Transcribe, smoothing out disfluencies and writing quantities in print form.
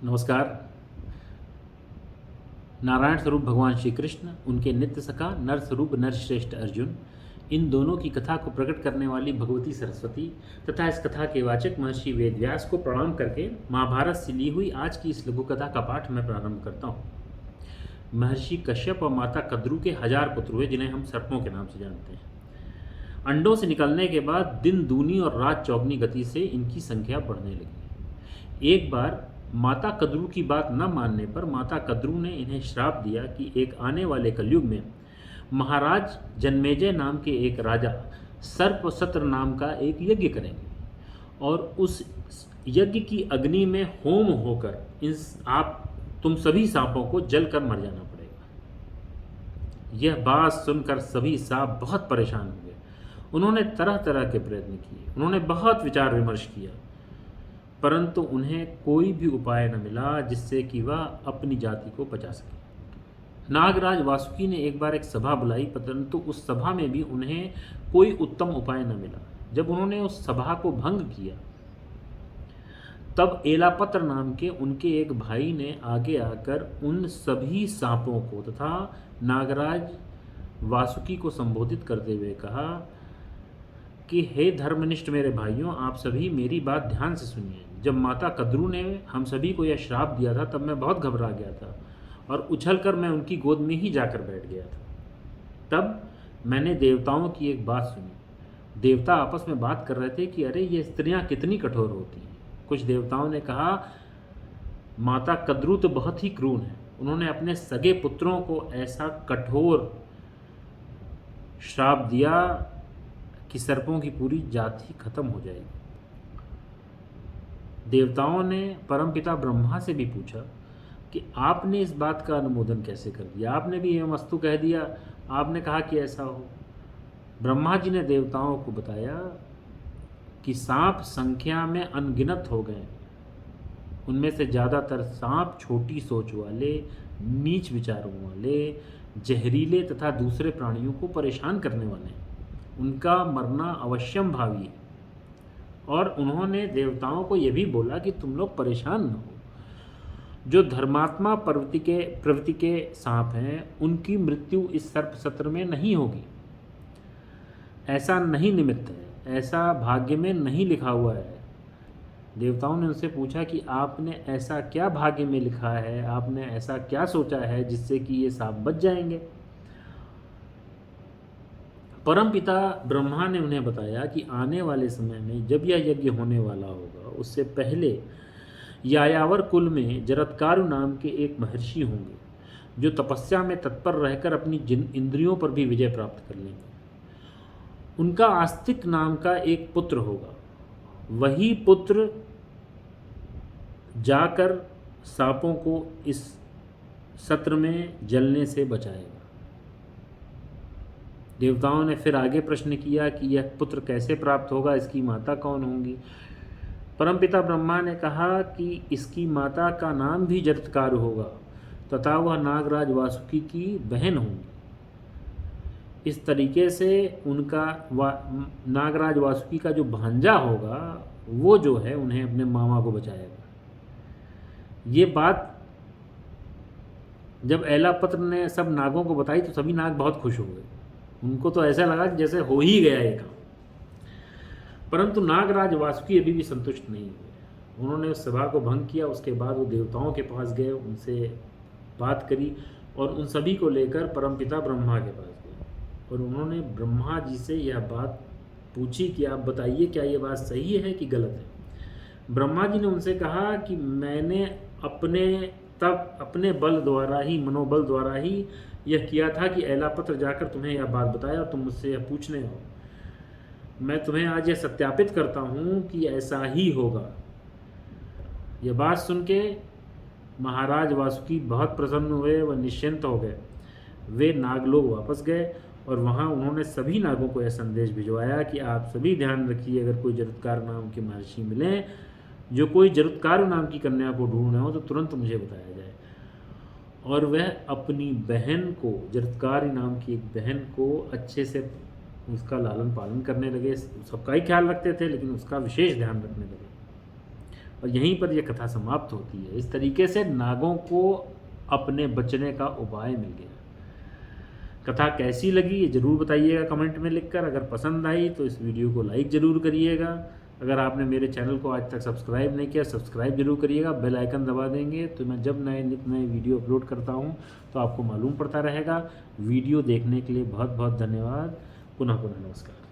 नमस्कार। नारायण स्वरूप भगवान श्री कृष्ण, उनके नित्य सखा नर स्वरूप नरश्रेष्ठ अर्जुन, इन दोनों की कथा को प्रकट करने वाली भगवती सरस्वती तथा इस कथा के वाचक महर्षि वेदव्यास को प्रणाम करके महाभारत से ली हुई आज की इस लघु कथा का पाठ मैं प्रारंभ करता हूँ। महर्षि कश्यप और माता कद्रू के 1000 पुत्र हुए, जिन्हें हम सर्पों के नाम से जानते हैं। अंडों से निकलने के बाद दिन दूनी और रात चौगनी गति से इनकी संख्या बढ़ने लगी। एक बार माता कद्रू की बात न मानने पर माता कद्रू ने इन्हें श्राप दिया कि एक आने वाले कलयुग में महाराज जन्मेजय नाम के एक राजा सर्प सत्र नाम का एक यज्ञ करेंगे और उस यज्ञ की अग्नि में होम होकर तुम सभी सांपों को जलकर मर जाना पड़ेगा। यह बात सुनकर सभी सांप बहुत परेशान हो गए। उन्होंने तरह तरह के प्रयत्न किए, उन्होंने बहुत विचार विमर्श किया, परंतु उन्हें कोई भी उपाय न मिला जिससे कि वह अपनी जाति को बचा सके। नागराज वासुकी ने एक बार एक सभा बुलाई, परंतु उस सभा में भी उन्हें कोई उत्तम उपाय न मिला। जब उन्होंने उस सभा को भंग किया तब एलापत्र नाम के उनके एक भाई ने आगे आकर उन सभी सांपों को तथा नागराज वासुकी को संबोधित करते हुए कहा कि हे धर्मनिष्ठ मेरे भाइयों, आप सभी मेरी बात ध्यान से सुनिए। जब माता कद्रू ने हम सभी को यह श्राप दिया था तब मैं बहुत घबरा गया था और उछलकर मैं उनकी गोद में ही जाकर बैठ गया था। तब मैंने देवताओं की एक बात सुनी। देवता आपस में बात कर रहे थे कि अरे ये स्त्रियां कितनी कठोर होती हैं। कुछ देवताओं ने कहा माता कद्रू तो बहुत ही क्रूर है, उन्होंने अपने सगे पुत्रों को ऐसा कठोर श्राप दिया कि सर्पों की पूरी जाति खत्म हो जाएगी। देवताओं ने परमपिता ब्रह्मा से भी पूछा कि आपने इस बात का अनुमोदन कैसे कर दिया, आपने भी एवं वस्तु कह दिया, आपने कहा कि ऐसा हो। ब्रह्मा जी ने देवताओं को बताया कि सांप संख्या में अनगिनत हो गए, उनमें से ज़्यादातर सांप छोटी सोच वाले, नीच विचारों वाले, जहरीले तथा दूसरे प्राणियों को परेशान करने वाले हैं, उनका मरना अवश्यम भावी है। और उन्होंने देवताओं को यह भी बोला कि तुम लोग परेशान न हो। जो धर्मात्मा प्रवृत्ति के सांप हैं उनकी मृत्यु इस सर्प सत्र में नहीं होगी, ऐसा नहीं निमित्त है, ऐसा भाग्य में नहीं लिखा हुआ है। देवताओं ने उनसे पूछा कि आपने ऐसा क्या भाग्य में लिखा है, आपने ऐसा क्या सोचा है जिससे कि ये सांप बच जाएंगे। परमपिता ब्रह्मा ने उन्हें बताया कि आने वाले समय में जब यह यज्ञ होने वाला होगा उससे पहले यायावर कुल में जरत्कारु नाम के एक महर्षि होंगे जो तपस्या में तत्पर रहकर अपनी जिन इंद्रियों पर भी विजय प्राप्त कर लेंगे। उनका आस्तिक नाम का एक पुत्र होगा, वही पुत्र जाकर सांपों को इस सत्र में जलने से बचाएगा। देवताओं ने फिर आगे प्रश्न किया कि यह पुत्र कैसे प्राप्त होगा, इसकी माता कौन होंगी। परमपिता ब्रह्मा ने कहा कि इसकी माता का नाम भी जरत्कारु होगा तथा वह नागराज वासुकी की बहन होंगी। इस तरीके से उनका नागराज वासुकी का जो भांजा होगा वो जो है उन्हें अपने मामा को बचाएगा। ये बात जब एलापत्र ने सब नागों को बताई तो सभी नाग बहुत खुश हो गए। उनको तो ऐसा लगा कि जैसे हो ही गया ये काम। परंतु नागराज वासुकी अभी भी संतुष्ट नहीं हुए। उन्होंने उस सभा को भंग किया। उसके बाद वो देवताओं के पास गए, उनसे बात करी और उन सभी को लेकर परमपिता ब्रह्मा के पास गए और उन्होंने ब्रह्मा जी से यह बात पूछी कि आप बताइए क्या ये बात सही है कि गलत है। ब्रह्मा जी ने उनसे कहा कि मैंने अपने बल द्वारा ही, मनोबल द्वारा ही यह किया था कि एलापत्र जाकर तुम्हें यह बात बताया, तुम मुझसे यह पूछने हो। मैं तुम्हें आज यह सत्यापित करता हूँ कि ऐसा ही होगा। यह बात सुन के महाराज वासुकी बहुत प्रसन्न हुए, वह निश्चिंत हो गए। वे नागलोक वापस गए और वहाँ उन्होंने सभी नागों को यह संदेश भिजवाया कि आप सभी ध्यान रखिए, अगर कोई जरत्कार नाम के महर्षि मिले जो कोई जरत्कारु नाम की कन्या को ढूंढ रहे हो तो तुरंत मुझे बताया जाए। और वह अपनी बहन को, जरत्कारी नाम की एक बहन को अच्छे से उसका लालन पालन करने लगे। सबका ही ख्याल रखते थे लेकिन उसका विशेष ध्यान रखने लगे। और यहीं पर यह कथा समाप्त होती है। इस तरीके से नागों को अपने बचने का उपाय मिल गया। कथा कैसी लगी ये ज़रूर बताइएगा कमेंट में लिखकर। अगर पसंद आई तो इस वीडियो को लाइक ज़रूर करिएगा। अगर आपने मेरे चैनल को आज तक सब्सक्राइब नहीं किया, सब्सक्राइब जरूर करिएगा। बेल आइकन दबा देंगे तो मैं जब नित नए वीडियो अपलोड करता हूँ तो आपको मालूम पड़ता रहेगा। वीडियो देखने के लिए बहुत बहुत धन्यवाद। पुनः नमस्कार।